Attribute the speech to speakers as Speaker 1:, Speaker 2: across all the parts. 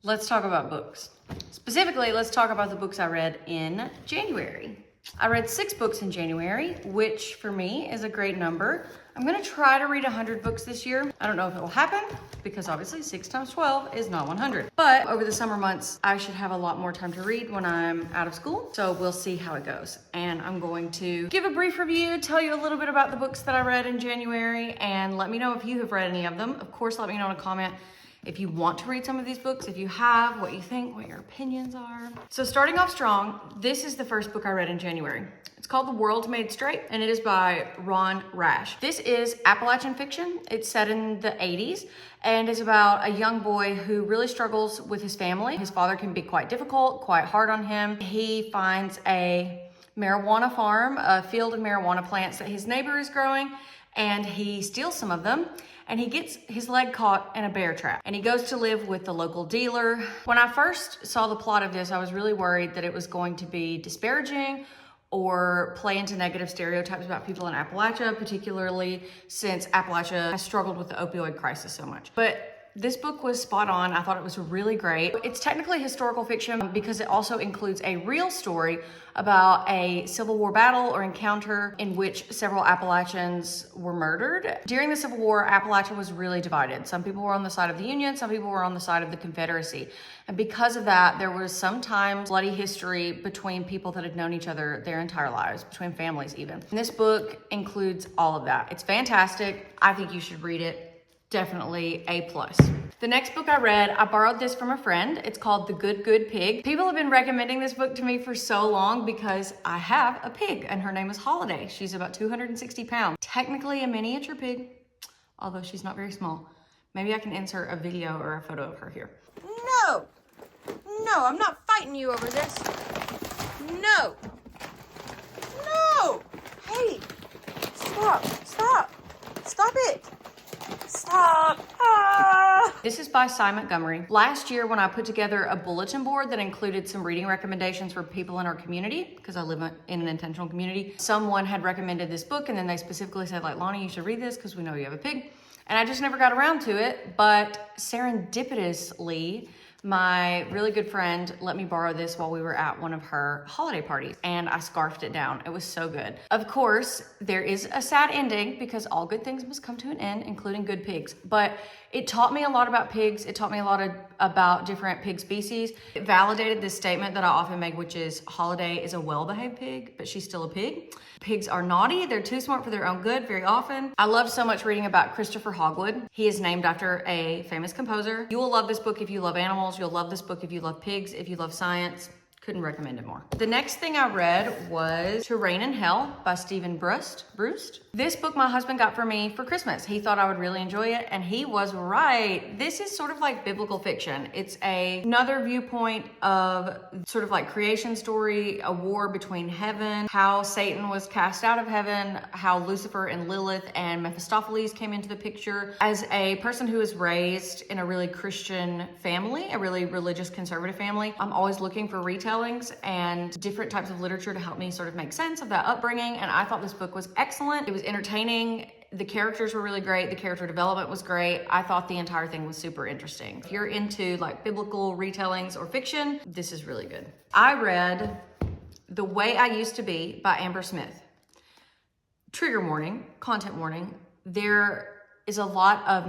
Speaker 1: Let's talk about books. Specifically, let's talk about the books I read in January. I read 6 books in January, which for me is a great number. I'm gonna try to read 100 books this year. I don't know if it will happen because obviously 6 times 12 is not 100. But over the summer months, I should have a lot more time to read when I'm out of school. So we'll see how it goes. And I'm going to give a brief review, tell you a little bit about the books that I read in January, and let me know if you have read any of them. Of course, let me know in a comment if you want to read some of these books, if you have, what you think, what your opinions are. So starting off strong, this is the first book I read in January. It's called The World Made Straight, and it is by Rash. This is Appalachian fiction. It's set in the 80s and is about a young boy who really struggles with his family. His father can be quite difficult, quite hard on him. He finds a marijuana farm, a field of marijuana plants that his neighbor is growing, and he steals some of them. And he gets his leg caught in a bear trap and he goes to live with the local dealer. When I first saw the plot of this, I was really worried that it was going to be disparaging or play into negative stereotypes about people in Appalachia, particularly since Appalachia has struggled with the opioid crisis so much. But this book was spot on. I thought it was really great. It's technically historical fiction because it also includes a real story about a Civil War battle or encounter in which several Appalachians were murdered. During the Civil War, Appalachia was really divided. Some people were on the side of the Union, some people were on the side of the Confederacy. And because of that, there was sometimes bloody history between people that had known each other their entire lives, between families even. And this book includes all of that. It's fantastic. I think you should read it. Definitely A+. The next book I read, I borrowed this from a friend. It's called The Good Good Pig. People have been recommending this book to me for so long because I have a pig and her name is Holiday. She's about 260 pounds. Technically a miniature pig, although she's not very small. Maybe I can insert a video or a photo of her here.
Speaker 2: No, I'm not fighting you over this. No, hey, stop it. Stop.
Speaker 1: This is by Montgomery. Last year when I put together a bulletin board that included some reading recommendations for people in our community, because I live in an intentional community, someone had recommended this book and then they specifically said like, Lonnie, you should read this because we know you have a pig. And I just never got around to it, but serendipitously, my really good friend let me borrow this while we were at one of her holiday parties and I scarfed it down. It was so good. Of course, there is a sad ending because all good things must come to an end, including good pigs. But it taught me a lot about pigs. It taught me a lot about different pig species. It validated this statement that I often make, which is Holiday is a well-behaved pig, but she's still a pig. Pigs are naughty. They're too smart for their own good very often. I love so much reading about Christopher Hogwood. He is named after a famous composer. You will love this book if you love animals. You'll love this book if you love pigs, if you love science. Couldn't recommend it more. The next thing I read was To Reign in Hell by Brust. This book my husband got for me for Christmas. He thought I would really enjoy it and he was right. This is sort of like biblical fiction. It's another viewpoint of sort of like creation story, a war between heaven, how Satan was cast out of heaven, how Lucifer and Lilith and Mephistopheles came into the picture. As a person who was raised in a really Christian family, a really religious conservative family, I'm always looking for retellings and different types of literature to help me sort of make sense of that upbringing. And I thought this book was excellent. It was entertaining. The characters were really great. The character development was great. I thought the entire thing was super interesting. If you're into like biblical retellings or fiction, this is really good. I read The Way I Used to Be by Amber Smith. Trigger warning, content warning. There is a lot of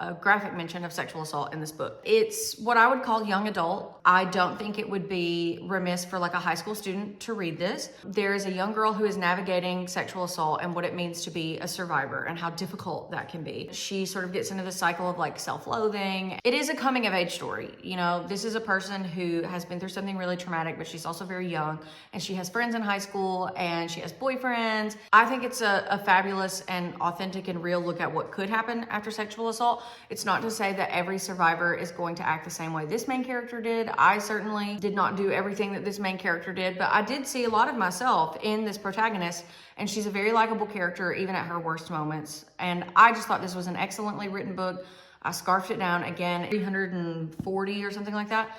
Speaker 1: a graphic mention of sexual assault in this book. It's what I would call young adult. I don't think it would be remiss for like a high school student to read this. There is a young girl who is navigating sexual assault and what it means to be a survivor and how difficult that can be. She sort of gets into the cycle of like self-loathing. It is a coming of age story. You know, this is a person who has been through something really traumatic, but she's also very young and she has friends in high school and she has boyfriends. I think it's a fabulous and authentic and real look at what could happen after sexual assault. It's not to say that every survivor is going to act the same way this main character did. I certainly did not do everything that this main character did, but I did see a lot of myself in this protagonist, and she's a very likable character even at her worst moments. And I just thought this was an excellently written book. I scarfed it down again, 340 or something like that.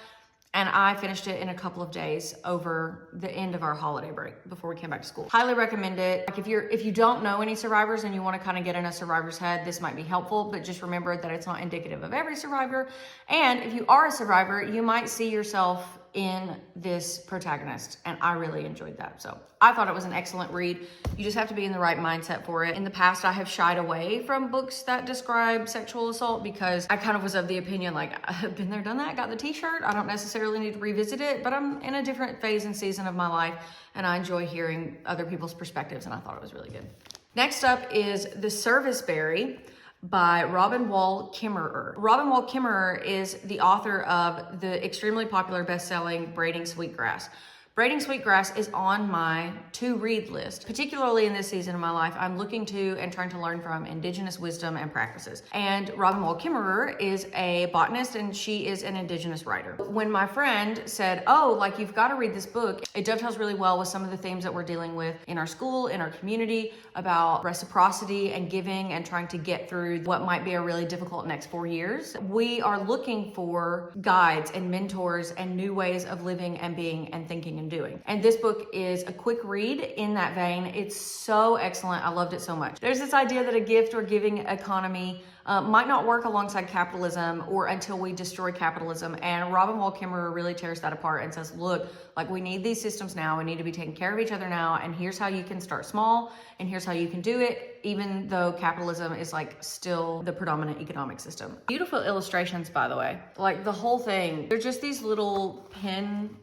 Speaker 1: And I finished it in a couple of days over the end of our holiday break before we came back to school. Highly recommend it. Like if you don't know any survivors and you want to kind of get in a survivor's head, this might be helpful, but just remember that it's not indicative of every survivor. And if you are a survivor, you might see yourself in this protagonist, and I really enjoyed that. So I thought it was an excellent read. You just have to be in the right mindset for it. In the past, I have shied away from books that describe sexual assault because I kind of was of the opinion, like, I've been there, done that, got the t-shirt. I don't necessarily need to revisit it, but I'm in a different phase and season of my life, and I enjoy hearing other people's perspectives, and I thought it was really good. Next up is The Serviceberry by Robin Wall Kimmerer. Robin Wall Kimmerer is the author of the extremely popular best-selling Braiding Sweetgrass. Braiding Sweetgrass is on my to-read list. Particularly in this season of my life, I'm looking to and trying to learn from indigenous wisdom and practices. And Robin Wall Kimmerer is a botanist, and she is an indigenous writer. When my friend said, oh, like, you've got to read this book, it dovetails really well with some of the themes that we're dealing with in our school, in our community, about reciprocity and giving and trying to get through what might be a really difficult next 4 years. We are looking for guides and mentors and new ways of living and being and thinking and doing. And this book is a quick read in that vein. It's so excellent. I loved it so much. There's this idea that a gift or giving economy might not work alongside capitalism or until we destroy capitalism. And Robin Wall Kimmerer really tears that apart and says, look, like, we need these systems now. We need to be taking care of each other now. And here's how you can start small. And here's how you can do it, even though capitalism is like still the predominant economic system. Beautiful illustrations, by the way. Like, the whole thing, they're just these little pen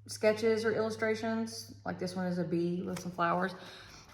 Speaker 1: sketches or illustrations. Like, this one is a bee with some flowers.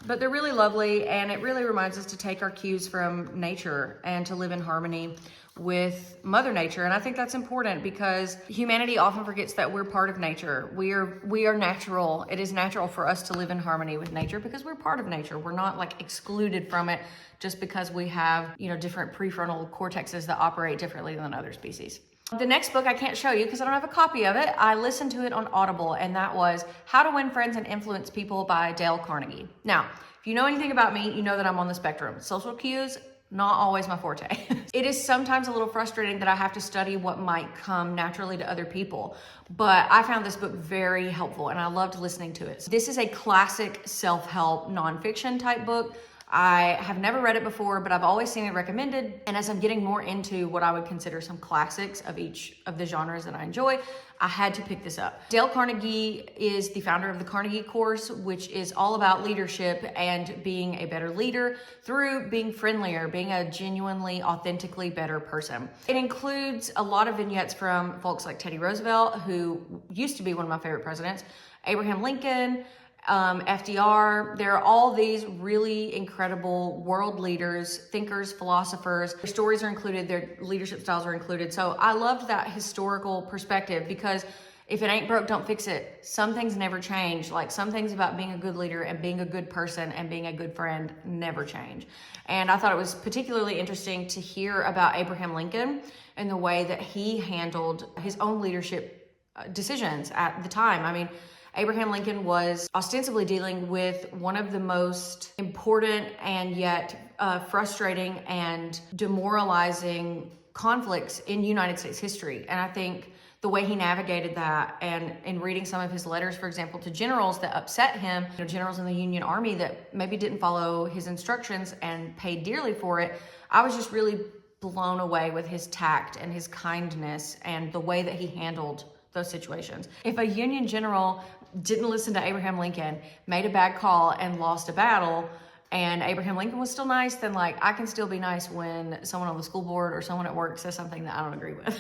Speaker 1: But they're really lovely, and it really reminds us to take our cues from nature and to live in harmony with Mother Nature. And I think that's important because humanity often forgets that we're part of nature. We are natural. It is natural for us to live in harmony with nature because we're part of nature. We're not like excluded from it just because we have, you know, different prefrontal cortexes that operate differently than other species. The next book I can't show you because I don't have a copy of it. I listened to it on Audible, and that was How to Win Friends and Influence People by Dale Carnegie. Now, if you know anything about me, you know that I'm on the spectrum. Social cues, not always my forte. It is sometimes a little frustrating that I have to study what might come naturally to other people, but I found this book very helpful, and I loved listening to it. This is a classic self-help nonfiction type book. I have never read it before, but I've always seen it recommended. And as I'm getting more into what I would consider some classics of each of the genres that I enjoy, I had to pick this up. Dale Carnegie is the founder of the Carnegie course, which is all about leadership and being a better leader through being friendlier, being a genuinely, authentically better person. It includes a lot of vignettes from folks like Teddy Roosevelt, who used to be one of my favorite presidents, Abraham Lincoln, FDR. There are all these really incredible world leaders, thinkers, philosophers. Their stories are included, their leadership styles are included. So I loved that historical perspective because if it ain't broke, don't fix it. Some things never change. Like, some things about being a good leader and being a good person and being a good friend never change. And I thought it was particularly interesting to hear about Abraham Lincoln and the way that he handled his own leadership decisions at the time. I mean, Abraham Lincoln was ostensibly dealing with one of the most important and yet frustrating and demoralizing conflicts in United States history. And I think the way he navigated that, and in reading some of his letters, for example, to generals that upset him, you know, generals in the Union Army that maybe didn't follow his instructions and paid dearly for it, I was just really blown away with his tact and his kindness and the way that he handled those situations. If a Union general didn't listen to Abraham Lincoln, made a bad call and lost a battle, and Abraham Lincoln was still nice, then like, I can still be nice when someone on the school board or someone at work says something that I don't agree with.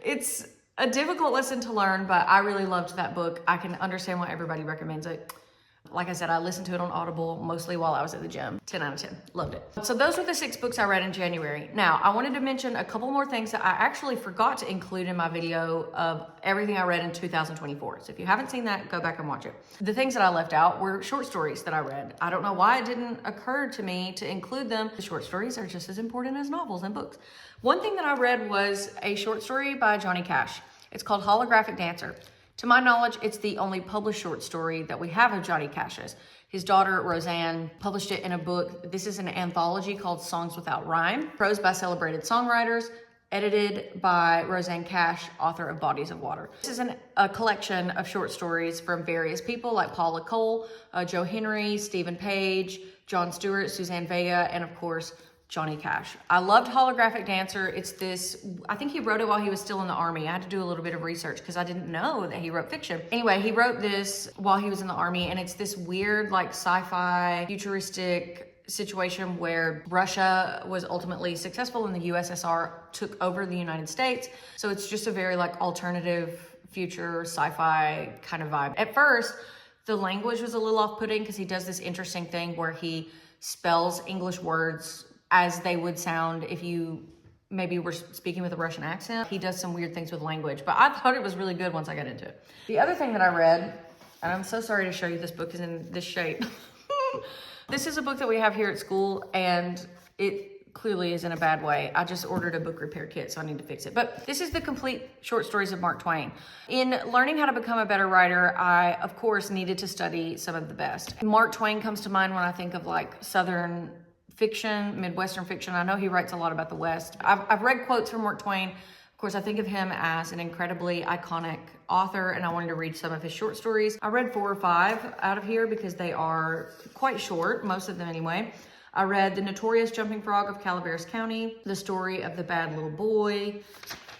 Speaker 1: It's a difficult lesson to learn, but I really loved that book. I can understand why everybody recommends it. Like I said, I listened to it on Audible mostly while I was at the gym. 10 out of 10. Loved it. So those were the 6 books I read in January. Now, I wanted to mention a couple more things that I actually forgot to include in my video of everything I read in 2024. So if you haven't seen that, go back and watch it. The things that I left out were short stories that I read. I don't know why it didn't occur to me to include them. The short stories are just as important as novels and books. One thing that I read was a short story by Johnny Cash. It's called Holographic Dancer. To my knowledge, it's the only published short story that we have of Johnny Cash's. His daughter, Roseanne, published it in a book. This is an anthology called Songs Without Rhyme, prose by celebrated songwriters. edited by Roseanne Cash, author of Bodies of Water. This is a collection of short stories from various people like Paula Cole, Joe Henry, Stephen Page, Jon Stewart, Suzanne Vega, and of course, Johnny Cash. I loved Holographic Dancer. It's this, I think he wrote it while he was still in the Army. I had to do a little bit of research because I didn't know that he wrote fiction. Anyway, he wrote this while he was in the Army, and it's this weird, like, sci-fi, futuristic situation where Russia was ultimately successful and the USSR took over the United States. So it's just a very like alternative future sci-fi kind of vibe. At first, the language was a little off-putting because he does this interesting thing where he spells English words as they would sound if you maybe were speaking with a Russian accent. He does some weird things with language, but I thought it was really good once I got into it. The other thing that I read, and I'm so sorry to show you, this book is in this shape. This is a book that we have here at school, and it clearly is in a bad way. I just ordered a book repair kit, so I need to fix it. But this is the complete short stories of Mark Twain. In learning how to become a better writer, I, of course, needed to study some of the best. Mark Twain comes to mind when I think of like Southern fiction, Midwestern fiction. I know he writes a lot about the West. I've read quotes from Mark Twain. Of course, I think of him as an incredibly iconic author, and I wanted to read some of his short stories. I read 4 or 5 out of here because they are quite short, most of them anyway. I read The Notorious Jumping Frog of Calaveras County, The Story of the Bad Little Boy,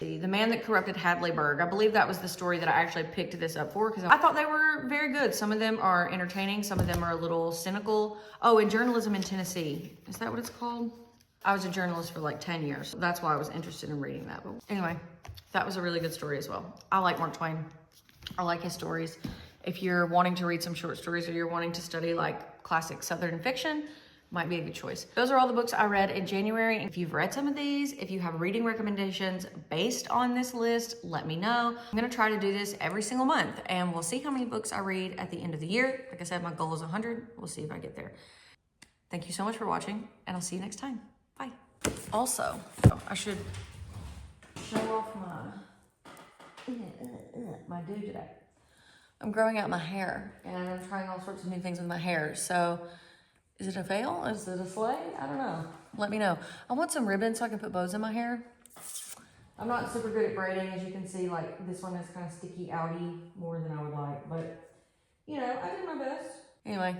Speaker 1: The Man That Corrupted Hadleyburg. I believe that was the story that I actually picked this up for because I thought they were very good. Some of them are entertaining, some of them are a little cynical. Oh, and Journalism in Tennessee. Is that what it's called? I was a journalist for like 10 years. That's why I was interested in reading that. But anyway, that was a really good story as well. I like Mark Twain. I like his stories. If you're wanting to read some short stories or you're wanting to study like classic Southern fiction, might be a good choice. Those are all the books I read in January. If you've read some of these, if you have reading recommendations based on this list, let me know. I'm gonna try to do this every single month, and we'll see how many books I read at the end of the year. Like I said, my goal is 100. We'll see if I get there. Thank you so much for watching, and I'll see you next time. Bye. Also, I should show off my do today. I'm growing out my hair, and I'm trying all sorts of new things with my hair. So, is it a fail? Is it a slay? I don't know. Let me know. I want some ribbon so I can put bows in my hair. I'm not super good at braiding, as you can see. Like, this one is kind of sticky outy more than I would like, but you know, I did my best. Anyway.